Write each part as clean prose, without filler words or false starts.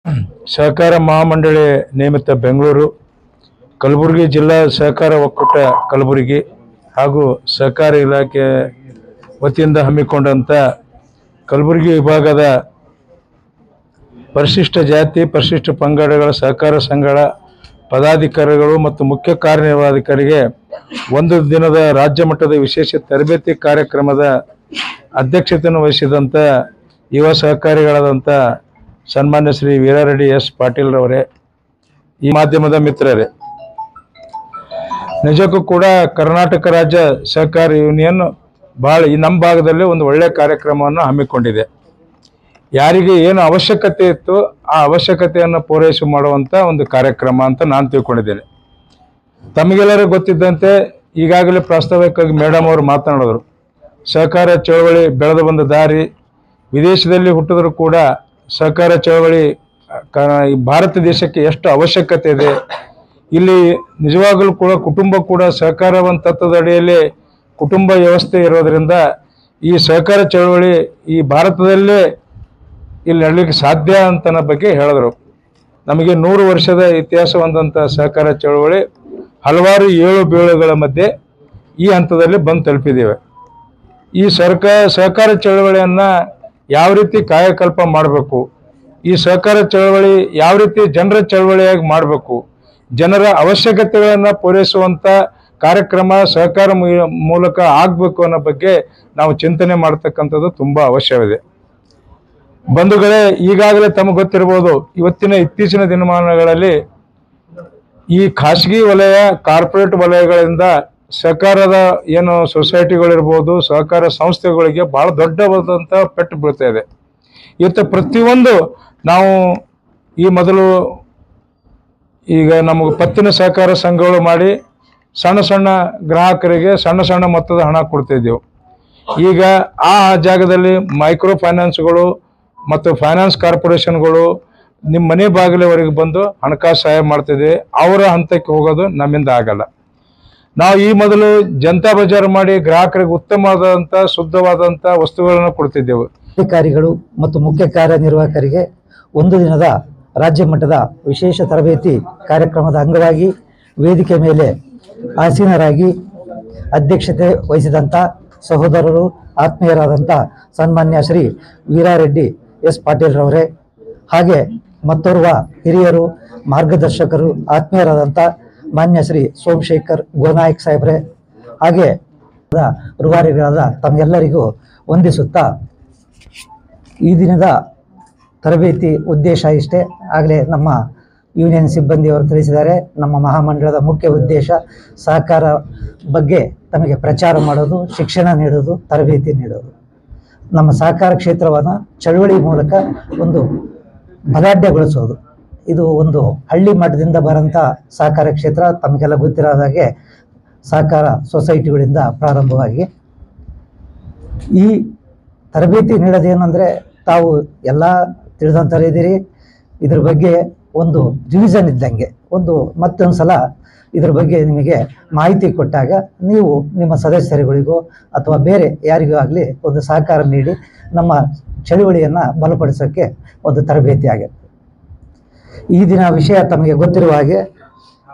ಸಹಕಾರ ಮಹಾಮಂಡಳಿ ನೇಮಿತ ಬೆಂಗಳೂರು, ಕಲಬುರಗಿ ಜಿಲ್ಲಾ ಸಹಕಾರ ಒಕ್ಕೂಟ ಕಲಬುರಗಿ ಹಾಗೂ ಸಹಕಾರ ಇಲಾಖೆ ವತಿಯಿಂದ ಹಮ್ಮಿಕೊಂಡಂಥ ಕಲಬುರಗಿ ವಿಭಾಗದ ಪರಿಶಿಷ್ಟ ಜಾತಿ ಪರಿಶಿಷ್ಟ ಪಂಗಡಗಳ ಸಹಕಾರ ಸಂಘಗಳ ಪದಾಧಿಕಾರಿಗಳು ಮತ್ತು ಮುಖ್ಯ ಕಾರ್ಯನಿರ್ವಾಹಕರಿಗೆ ಒಂದು ದಿನದ ರಾಜ್ಯ ಮಟ್ಟದ ವಿಶೇಷ ತರಬೇತಿ ಕಾರ್ಯಕ್ರಮದ ಅಧ್ಯಕ್ಷತೆಯನ್ನು ವಹಿಸಿದಂಥ ಯುವ ಸಹಕಾರಿಗಳಾದಂಥ ಸನ್ಮಾನ್ಯ ಶ್ರೀ ವೀರಾರೆಡ್ಡಿ ಎಸ್ ಪಾಟೀಲ್ ರವರೇ, ಈ ಮಾಧ್ಯಮದ ಮಿತ್ರರೇ, ನಿಜಕ್ಕೂ ಕೂಡ ಕರ್ನಾಟಕ ರಾಜ್ಯ ಸಹಕಾರ ಯೂನಿಯನ್ ಭಾಳ ಈ ನಮ್ಮ ಭಾಗದಲ್ಲಿ ಒಂದು ಒಳ್ಳೆಯ ಕಾರ್ಯಕ್ರಮವನ್ನು ಹಮ್ಮಿಕೊಂಡಿದೆ. ಯಾರಿಗೆ ಏನು ಅವಶ್ಯಕತೆ ಇತ್ತು ಆ ಅವಶ್ಯಕತೆಯನ್ನು ಪೂರೈಸಿ ಮಾಡುವಂಥ ಒಂದು ಕಾರ್ಯಕ್ರಮ ಅಂತ ನಾನು ತಿಳ್ಕೊಂಡಿದ್ದೇನೆ. ತಮಗೆಲ್ಲರೂ ಗೊತ್ತಿದ್ದಂತೆ ಈಗಾಗಲೇ ಪ್ರಾಸ್ತಾವಿಕವಾಗಿ ಮೇಡಮ್ ಅವರು ಮಾತನಾಡಿದರು. ಸಹಕಾರ ಚಳವಳಿ ಬೆಳೆದು ಬಂದ ದಾರಿ, ವಿದೇಶದಲ್ಲಿ ಹುಟ್ಟಿದರೂ ಕೂಡ ಸಹಕಾರ ಚಳವಳಿ ಭಾರತ ದೇಶಕ್ಕೆ ಎಷ್ಟು ಅವಶ್ಯಕತೆ ಇದೆ, ಇಲ್ಲಿ ನಿಜವಾಗಲೂ ಕೂಡ ಕುಟುಂಬ ಕೂಡ ಸಹಕಾರವಂತ ತತ್ವದ ಅಡಿಯಲ್ಲಿ ಕುಟುಂಬ ವ್ಯವಸ್ಥೆ ಇರೋದರಿಂದ ಈ ಸಹಕಾರ ಚಳವಳಿ ಈ ಭಾರತದಲ್ಲೇ ಇಲ್ಲಿ ನಡಲಿಕ್ಕೆ ಸಾಧ್ಯ ಅಂತನ ಬಗ್ಗೆ ಹೇಳಿದ್ರು. ನಮಗೆ 100 ವರ್ಷದ ಇತಿಹಾಸ ಹೊಂದಂಥ ಸಹಕಾರ ಚಳವಳಿ ಹಲವಾರು ಏಳು ಬೀಳುಗಳ ಮಧ್ಯೆ ಈ ಹಂತದಲ್ಲಿ ಬಂದು ತಲುಪಿದ್ದೇವೆ. ಈ ಸಹಕಾರ ಚಳವಳಿಯನ್ನು ಯಾವ ರೀತಿ ಕಾಯಕಲ್ಪ ಮಾಡಬೇಕು, ಈ ಸಹಕಾರ ಚಳವಳಿ ಯಾವ ರೀತಿ ಜನರ ಚಳವಳಿಯಾಗಿ ಮಾಡಬೇಕು, ಜನರ ಅವಶ್ಯಕತೆಗಳನ್ನು ಪೂರೈಸುವಂಥ ಕಾರ್ಯಕ್ರಮ ಸಹಕಾರ ಮೂಲಕ ಆಗಬೇಕು ಅನ್ನೋ ಬಗ್ಗೆ ನಾವು ಚಿಂತನೆ ಮಾಡ್ತಕ್ಕಂಥದ್ದು ತುಂಬ ಅವಶ್ಯವಿದೆ. ಬಂಧುಗಳೇ, ಈಗಾಗಲೇ ತಮಗೆ ಗೊತ್ತಿರ್ಬೋದು, ಇತ್ತೀಚಿನ ದಿನಮಾನಗಳಲ್ಲಿ ಈ ಖಾಸಗಿ ವಲಯ ಕಾರ್ಪೊರೇಟ್ ವಲಯಗಳಿಂದ ಸಹಕಾರದ ಏನು ಸೊಸೈಟಿಗಳಿರ್ಬೋದು, ಸಹಕಾರ ಸಂಸ್ಥೆಗಳಿಗೆ ಭಾಳ ದೊಡ್ಡವಾದಂಥ ಪೆಟ್ಟು ಬೀಳ್ತಾ ಇದೆ. ಇವತ್ತು ಪ್ರತಿಯೊಂದು ನಾವು ಈ ಮೊದಲು ಈಗ ನಮಗೆ ಪತ್ತಿನ ಸಹಕಾರ ಸಂಘಗಳು ಮಾಡಿ ಸಣ್ಣ ಸಣ್ಣ ಗ್ರಾಹಕರಿಗೆ ಸಣ್ಣ ಸಣ್ಣ ಮೊತ್ತದ ಹಣ ಕೊಡ್ತಿದ್ದೆವು. ಈಗ ಆ ಜಾಗದಲ್ಲಿ ಮೈಕ್ರೋ ಫೈನಾನ್ಸ್ಗಳು ಮತ್ತು ಫೈನಾನ್ಸ್ ಕಾರ್ಪೊರೇಷನ್ಗಳು ನಿಮ್ಮ ಮನೆ ಬಾಗಿಲವರೆಗೆ ಬಂದು ಹಣಕಾಸು ಸಹಾಯ ಮಾಡ್ತಿದ್ದೆ. ಅವರ ಹಂತಕ್ಕೆ ಹೋಗೋದು ನಮ್ಮಿಂದ ಆಗಲ್ಲ. ನಾವು ಈ ಮೊದಲು ಜನತಾ ಬಜಾರ್ ಮಾಡಿ ಗ್ರಾಹಕರಿಗೆ ಉತ್ತಮವಾದಂಥ ಶುದ್ಧವಾದಂಥ ವಸ್ತುಗಳನ್ನು ಕೊಡ್ತಿದ್ದೆವು. ಅಧಿಕಾರಿಗಳು ಮತ್ತು ಮುಖ್ಯ ಕಾರ್ಯನಿರ್ವಾಹಕರಿಗೆ ಒಂದು ದಿನದ ರಾಜ್ಯ ಮಟ್ಟದ ವಿಶೇಷ ತರಬೇತಿ ಕಾರ್ಯಕ್ರಮದ ಅಂಗವಾಗಿ ವೇದಿಕೆ ಮೇಲೆ ಆಸೀನರಾಗಿ ಅಧ್ಯಕ್ಷತೆ ವಹಿಸಿದಂಥ ಸಹೋದರರು, ಆತ್ಮೀಯರಾದಂಥ ಸನ್ಮಾನ್ಯ ಶ್ರೀ ವೀರಾರೆಡ್ಡಿ ಎಸ್ ಪಾಟೀಲ್ ರವರೇ, ಹಾಗೆ ಮತ್ತೋರ್ವ ಹಿರಿಯರು, ಮಾರ್ಗದರ್ಶಕರು, ಆತ್ಮೀಯರಾದಂಥ ಮಾನ್ಯ ಶ್ರೀ ಸೋಮಶೇಖರ್ ಗೋನಾಯಕ್ ಸಾಹೇಬ್ರೆ, ಹಾಗೆ ರೂವಾರಿಗಳಾದ ತಮಗೆಲ್ಲರಿಗೂ ವಂದಿಸುತ್ತಾ, ಈ ದಿನದ ತರಬೇತಿ ಉದ್ದೇಶ ಇಷ್ಟೇ. ಆಗಲೇ ನಮ್ಮ ಯೂನಿಯನ್ ಸಿಬ್ಬಂದಿಯವರು ತಿಳಿಸಿದ್ದಾರೆ. ನಮ್ಮ ಮಹಾಮಂಡಳದ ಮುಖ್ಯ ಉದ್ದೇಶ ಸಹಕಾರ ಬಗ್ಗೆ ತಮಗೆ ಪ್ರಚಾರ ಮಾಡೋದು, ಶಿಕ್ಷಣ ನೀಡೋದು, ತರಬೇತಿ ನೀಡೋದು. ನಮ್ಮ ಸಹಕಾರ ಕ್ಷೇತ್ರವನ್ನು ಚಳವಳಿ ಮೂಲಕ ಒಂದು ಬಲಾಢ್ಯಗೊಳಿಸೋದು. ಇದು ಒಂದು ಹಳ್ಳಿ ಮಟ್ಟದಿಂದ ಬರೋಂಥ ಸಹಕಾರ ಕ್ಷೇತ್ರ. ತಮಗೆಲ್ಲ ಗೊತ್ತಿರೋದ ಹಾಗೆ ಸಹಕಾರ ಸೊಸೈಟಿಗಳಿಂದ ಪ್ರಾರಂಭವಾಗಿ ಈ ತರಬೇತಿ ನೀಡೋದೇನೆಂದರೆ, ತಾವು ಎಲ್ಲ ತಿಳಿದಂಥವ್ರು ಇದ್ದೀರಿ. ಇದ್ರ ಬಗ್ಗೆ ಒಂದು ರಿವಿಷನ್ ಇದ್ದಂಗೆ, ಮತ್ತೊಂದು ಸಲ ಇದ್ರ ಬಗ್ಗೆ ನಿಮಗೆ ಮಾಹಿತಿ ಕೊಟ್ಟಾಗ ನೀವು ನಿಮ್ಮ ಸದಸ್ಯರುಗಳಿಗೋ ಅಥವಾ ಬೇರೆ ಯಾರಿಗೂ ಆಗಲಿ ಒಂದು ಸಹಕಾರ ನೀಡಿ ನಮ್ಮ ಚಳುವಳಿಯನ್ನು ಬಲಪಡಿಸೋಕ್ಕೆ ಒಂದು ತರಬೇತಿ ಆಗುತ್ತೆ. ಈ ದಿನ ವಿಷಯ ತಮಗೆ ಗೊತ್ತಿರುವ ಹಾಗೆ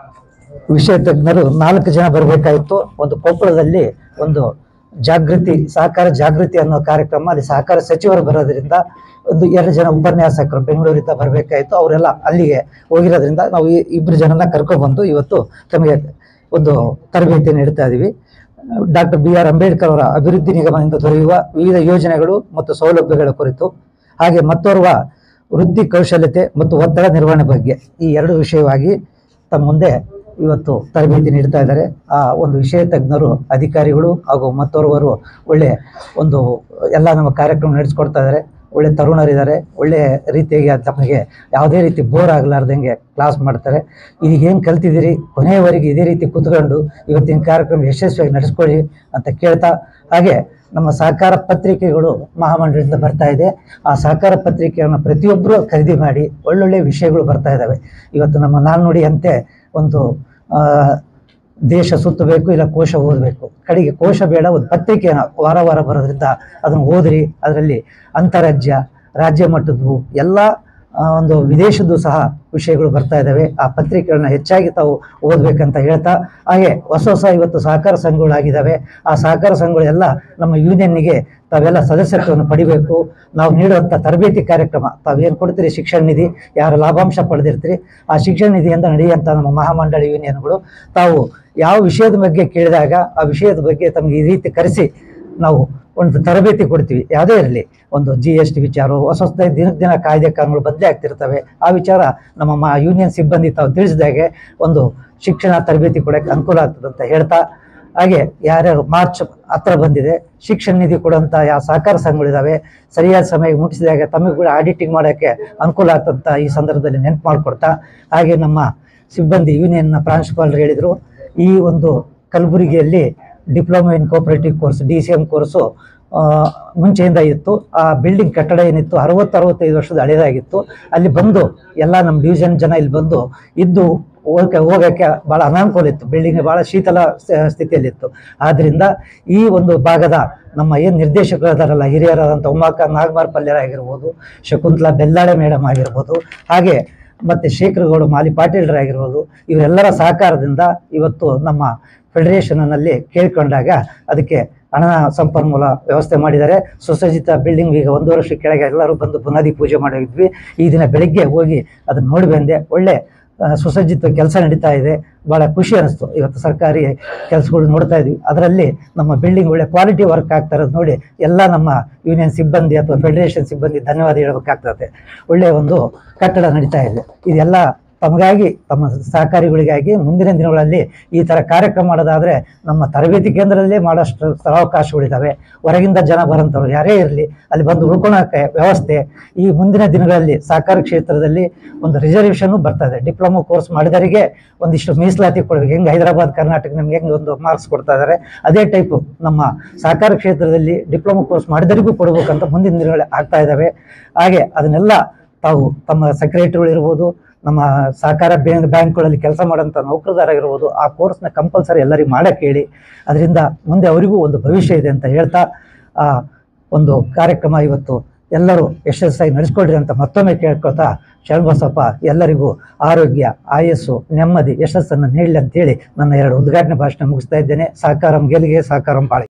ವಿಷಯ ತಜ್ಞರು 4 ಜನ ಬರಬೇಕಾಯಿತು. ಒಂದು ಕೊಪ್ಪಳದಲ್ಲಿ ಒಂದು ಸಹಕಾರ ಜಾಗೃತಿ ಅನ್ನೋ ಕಾರ್ಯಕ್ರಮ, ಅಲ್ಲಿ ಸಹಕಾರ ಸಚಿವರು ಬರೋದ್ರಿಂದ ಒಂದು 2 ಜನ ಉಪನ್ಯಾಸಕರು ಬೆಂಗಳೂರಿಂದ ಬರಬೇಕಾಯಿತು. ಅವರೆಲ್ಲ ಅಲ್ಲಿಗೆ ಹೋಗಿರೋದ್ರಿಂದ ನಾವು 2 ಜನನ ಕರ್ಕೊಬಂದು ಇವತ್ತು ತಮಗೆ ಒಂದು ತರಬೇತಿ ನೀಡ್ತಾ ಇದ್ದೀವಿ. ಡಾಕ್ಟರ್ BR ಅಂಬೇಡ್ಕರ್ ಅವರ ಅಭಿವೃದ್ಧಿ ನಿಗಮದಿಂದ ದೊರೆಯುವ ವಿವಿಧ ಯೋಜನೆಗಳು ಮತ್ತು ಸೌಲಭ್ಯಗಳ ಕುರಿತು, ಹಾಗೆ ಮತ್ತೋರ್ವ ವೃತ್ತಿ ಕೌಶಲ್ಯತೆ ಮತ್ತು ಒತ್ತಡ ನಿರ್ವಹಣೆ ಬಗ್ಗೆ, ಈ 2 ವಿಷಯವಾಗಿ ತಮ್ಮ ಮುಂದೆ ಇವತ್ತು ತರಬೇತಿ ನೀಡ್ತಾ ಇದ್ದಾರೆ. ಆ ಒಂದು ವಿಷಯ ತಜ್ಞರು, ಅಧಿಕಾರಿಗಳು ಹಾಗೂ ಮತ್ತೋರ್ವರು ಒಳ್ಳೆ ಒಂದು ಎಲ್ಲ ನಮ್ಮ ಕಾರ್ಯಕ್ರಮ ನಡೆಸ್ಕೊಡ್ತಾ ಇದ್ದಾರೆ. ಒಳ್ಳೆ ತರುಣರಿದ್ದಾರೆ. ಒಳ್ಳೆಯ ರೀತಿಯಾಗಿ ತಮಗೆ ಯಾವುದೇ ರೀತಿ ಬೋರ್ ಆಗಲಾರ್ದಂಗೆ ಕ್ಲಾಸ್ ಮಾಡ್ತಾರೆ. ಈಗೇನು ಕಲ್ತಿದ್ದೀರಿ ಕೊನೆಯವರೆಗೆ ಇದೇ ರೀತಿ ಕೂತ್ಕೊಂಡು ಇವತ್ತಿನ ಕಾರ್ಯಕ್ರಮ ಯಶಸ್ವಿಯಾಗಿ ನಡೆಸ್ಕೊಳ್ಳಿ ಅಂತ ಕೇಳ್ತಾ, ಹಾಗೆ ನಮ್ಮ ಸಹಕಾರ ಪತ್ರಿಕೆಗಳು ಮಹಾಮಂಡಳದಿಂದ ಬರ್ತಾ ಇದೆ. ಆ ಸಹಕಾರ ಪತ್ರಿಕೆಯನ್ನು ಪ್ರತಿಯೊಬ್ಬರು ಖರೀದಿ ಮಾಡಿ ಒಳ್ಳೊಳ್ಳೆ ವಿಷಯಗಳು ಬರ್ತಾ ಇದ್ದಾವೆ. ಇವತ್ತು ನಮ್ಮ ನಾಣ್ಣುಡಿ ಅಂತೆ ಒಂದು ದೇಶ ಸುತ್ತಬೇಕು, ಇಲ್ಲ ಕೋಶ ಓದಬೇಕು. ಕಡೆಗೆ ಕೋಶ ಬೇಡ, ಒಂದು ಪತ್ರಿಕೆಯನ್ನು ವಾರ ಬರೋದ್ರಿಂದ ಅದನ್ನು ಓದ್ರಿ. ಅದರಲ್ಲಿ ಅಂತರಾಜ್ಯ, ರಾಜ್ಯ ಮಟ್ಟದ್ದು ಎಲ್ಲ ಒಂದು ವಿದೇಶದ್ದು ಸಹ ವಿಷಯಗಳು ಬರ್ತಾ ಇದ್ದಾವೆ. ಆ ಪತ್ರಿಕೆಗಳನ್ನ ಹೆಚ್ಚಾಗಿ ತಾವು ಓದಬೇಕಂತ ಹೇಳ್ತಾ, ಹಾಗೆ ಹೊಸ ಇವತ್ತು ಸಹಕಾರ ಸಂಘಗಳಾಗಿದ್ದಾವೆ. ಆ ಸಹಕಾರ ಸಂಘಗಳೆಲ್ಲ ನಮ್ಮ ಯೂನಿಯನ್ನಿಗೆ ತಾವೆಲ್ಲ ಸದಸ್ಯತ್ವವನ್ನು ಪಡಿಬೇಕು. ನಾವು ನೀಡುವಂಥ ತರಬೇತಿ ಕಾರ್ಯಕ್ರಮ ತಾವೇನು ಕೊಡ್ತೀರಿ, ಶಿಕ್ಷಣ ನಿಧಿ, ಯಾರು ಲಾಭಾಂಶ ಪಡೆದಿರ್ತೀರಿ, ಆ ಶಿಕ್ಷಣ ನಿಧಿಯಿಂದ ನಡೆಯುವಂಥ ನಮ್ಮ ಮಹಾಮಂಡಳಿ ಯೂನಿಯನ್ಗಳು ತಾವು ಯಾವ ವಿಷಯದ ಬಗ್ಗೆ ಕೇಳಿದಾಗ ಆ ವಿಷಯದ ಬಗ್ಗೆ ತಮಗೆ ಈ ರೀತಿ ಕರೆಸಿ ನಾವು ಒಂದು ತರಬೇತಿ ಕೊಡ್ತೀವಿ. ಯಾವುದೇ ಇರಲಿ, ಒಂದು GST ವಿಚಾರ, ಹೊಸದಾಗಿ ದಿನ ಕಾಯ್ದೆ ಕಾನೂನುಗಳು ಬದಲೇ ಆಗ್ತಿರ್ತವೆ. ಆ ವಿಚಾರ ನಮ್ಮ ಯೂನಿಯನ್ ಸಿಬ್ಬಂದಿ ತಾವು ತಿಳಿಸಿದಾಗೆ ಒಂದು ಶಿಕ್ಷಣ ತರಬೇತಿ ಕೊಡೋಕ್ಕೆ ಅನುಕೂಲ ಆಗ್ತದೆ ಅಂತ ಹೇಳ್ತಾ, ಹಾಗೆ ಯಾರ್ಯಾರು ಮಾರ್ಚ್ ಹತ್ರ ಬಂದಿದೆ, ಶಿಕ್ಷಣ ನಿಧಿ ಕೊಡುವಂಥ ಯಾವ ಸಹಕಾರ ಸಂಘಗಳಿದ್ದಾವೆ, ಸರಿಯಾದ ಸಮಯಕ್ಕೆ ಮುಟ್ಟಿಸಿದಾಗ ತಮಗೆ ಕೂಡ ಆಡಿಟಿಂಗ್ ಮಾಡೋಕ್ಕೆ ಅನುಕೂಲ ಆಗ್ತಂತ ಈ ಸಂದರ್ಭದಲ್ಲಿ ನೆನಪು ಮಾಡಿಕೊಡ್ತಾ, ಹಾಗೆ ನಮ್ಮ ಸಿಬ್ಬಂದಿ ಯೂನಿಯನ್ನ ಪ್ರಾಂಶುಪಾಲರು ಹೇಳಿದರು, ಈ ಒಂದು ಕಲಬುರಗಿಯಲ್ಲಿ diploma in cooperative course DCM course ಮುಂಚೆಯಿಂದ ಇತ್ತು. ಆ ಬಿಲ್ಡಿಂಗ್ ಕಟ್ಟಡ ಏನಿತ್ತು 60-65 ವರ್ಷದ ಹಳೆಯದಾಗಿತ್ತು. ಅಲ್ಲಿ ಬಂದು ಎಲ್ಲ ನಮ್ಮ ಡಿವಿಷನ್ ಜನ ಇಲ್ಲಿ ಬಂದು ಇದ್ದು ಹೋಗೋಕ್ಕೆ ಭಾಳ ಅನಾನುಕೂಲ ಇತ್ತು. ಬಿಲ್ಡಿಂಗ್ ಭಾಳ ಶೀತಲ ಸ್ಥಿತಿಯಲ್ಲಿತ್ತು. ಆದ್ದರಿಂದ ಈ ಒಂದು ಭಾಗದ ನಮ್ಮ ಏನು ನಿರ್ದೇಶಕರು ಇದಾರಲ್ಲ, ಹಿರಿಯರಾದಂಥ ಉಮಾಕ ನಾಗಮಾರ್ ಪಲ್ಯರ ಆಗಿರ್ಬೋದು, ಶಕುಂತಲಾ ಬೆಲ್ಲಾಳೆ ಮೇಡಮ್ ಆಗಿರ್ಬೋದು, ಹಾಗೆ ಮತ್ತು ಶೇಖರಗೌಡ ಮಾಲಿ ಪಾಟೀಲ್ರಾಗಿರ್ಬೋದು, ಇವರೆಲ್ಲರ ಸಹಕಾರದಿಂದ ಇವತ್ತು ನಮ್ಮ ಫೆಡರೇಷನ್ನಲ್ಲಿ ಕೇಳಿಕೊಂಡಾಗ ಅದಕ್ಕೆ ಹಣ ಸಂಪನ್ಮೂಲ ವ್ಯವಸ್ಥೆ ಮಾಡಿದ್ದಾರೆ. ಸುಸಜ್ಜಿತ ಬಿಲ್ಡಿಂಗ್ ಈಗ 1 ವರ್ಷ ಕೆಳಗೆ ಎಲ್ಲರೂ ಬಂದು ಬುನಾದಿ ಪೂಜೆ ಮಾಡಿದ್ವಿ. ಈ ದಿನ ಬೆಳಗ್ಗೆ ಹೋಗಿ ಅದನ್ನು ನೋಡಿ ಬಂದೆ. ಒಳ್ಳೆ ಸುಸಜ್ಜಿತ ಕೆಲಸ ನಡೀತಾ ಇದೆ. ಭಾಳ ಖುಷಿ ಅನಿಸ್ತು. ಇವತ್ತು ಸರ್ಕಾರಿ ಕೆಲಸಗಳು ನೋಡ್ತಾ ಇದ್ವಿ, ಅದರಲ್ಲಿ ನಮ್ಮ ಬಿಲ್ಡಿಂಗ್ ಒಳ್ಳೆ ಕ್ವಾಲಿಟಿ ವರ್ಕ್ ಆಗ್ತಾ ಇರೋದು ನೋಡಿ ಎಲ್ಲ ನಮ್ಮ ಯೂನಿಯನ್ ಸಿಬ್ಬಂದಿ ಅಥವಾ ಫೆಡರೇಷನ್ ಸಿಬ್ಬಂದಿ ಧನ್ಯವಾದ ಹೇಳಬೇಕಾಗ್ತದೆ. ಒಳ್ಳೆಯ ಒಂದು ಕಟ್ಟಡ ನಡೀತಾ ಇದೆ. ಇದೆಲ್ಲ ತಮಗಾಗಿ, ತಮ್ಮ ಸಹಕಾರಿಗಳಿಗಾಗಿ ಮುಂದಿನ ದಿನಗಳಲ್ಲಿ ಈ ಥರ ಕಾರ್ಯಕ್ರಮ ಮಾಡೋದಾದರೆ ನಮ್ಮ ತರಬೇತಿ ಕೇಂದ್ರದಲ್ಲೇ ಮಾಡೋಷ್ಟು ಸ್ಥಳಾವಕಾಶಗಳಿದ್ದಾವೆ. ಹೊರಗಿಂದ ಜನ ಬರೋಂಥವ್ರು ಯಾರೇ ಇರಲಿ ಅಲ್ಲಿ ಬಂದು ಉಳ್ಕೊಳೋಕ್ಕೆ ವ್ಯವಸ್ಥೆ. ಈ ಮುಂದಿನ ದಿನಗಳಲ್ಲಿ ಸಹಕಾರ ಕ್ಷೇತ್ರದಲ್ಲಿ ಒಂದು ರಿಸರ್ವೇಷನ್ನು ಬರ್ತದೆ. ಡಿಪ್ಲೊಮಾ ಕೋರ್ಸ್ ಮಾಡಿದವರಿಗೆ ಒಂದಿಷ್ಟು ಮೀಸಲಾತಿ ಕೊಡಬೇಕು. ಹೆಂಗೆ ಹೈದರಾಬಾದ್ ಕರ್ನಾಟಕ ನಮ್ಗೆ ಹೆಂಗೆ ಒಂದು ಮಾರ್ಕ್ಸ್ ಕೊಡ್ತಾ ಇದ್ದಾರೆ, ಅದೇ ಟೈಪು ನಮ್ಮ ಸಹಕಾರ ಕ್ಷೇತ್ರದಲ್ಲಿ ಡಿಪ್ಲೊಮಾ ಕೋರ್ಸ್ ಮಾಡಿದವರಿಗೂ ಕೊಡಬೇಕಂತ ಮುಂದಿನ ದಿನಗಳಲ್ಲಿ ಆಗ್ತಾ ಇದ್ದಾವೆ. ಹಾಗೆ ಅದನ್ನೆಲ್ಲ ತಾವು ತಮ್ಮ ಸೆಕ್ರೆಟರಿಗಳು ಇರ್ಬೋದು, ನಮ್ಮ ಸಹಕಾರ ಬ್ಯಾಂಕ್ಗಳಲ್ಲಿ ಕೆಲಸ ಮಾಡೋಂಥ ನೌಕರದಾರಾಗಿರ್ಬೋದು, ಆ ಕೋರ್ಸ್ನ ಕಂಪಲ್ಸರಿ ಎಲ್ಲರಿಗೂ ಮಾಡೋಕ್ಕೆ ಹೇಳಿ. ಅದರಿಂದ ಮುಂದೆ ಅವರಿಗೂ ಒಂದು ಭವಿಷ್ಯ ಇದೆ ಅಂತ ಹೇಳ್ತಾ, ಆ ಒಂದು ಕಾರ್ಯಕ್ರಮ ಇವತ್ತು ಎಲ್ಲರೂ ಯಶಸ್ಸಾಗಿ ನಡೆಸ್ಕೊಳ್ರಿ ಅಂತ ಮತ್ತೊಮ್ಮೆ ಕೇಳ್ಕೊತಾ, ಶರಣಬಸಪ್ಪ ಎಲ್ಲರಿಗೂ ಆರೋಗ್ಯ, ಆಯಸ್ಸು, ನೆಮ್ಮದಿ, ಯಶಸ್ಸನ್ನು ನೀಡಲಿ ಅಂತೇಳಿ ನನ್ನ 2 ಉದ್ಘಾಟನೆ ಭಾಷಣ ಮುಗಿಸ್ತಾ ಇದ್ದೇನೆ. ಸಹಕಾರಂ ಗೆಲ್ಲಿಗೆ, ಸಹಕಾರಂ ಬಾಳಿ.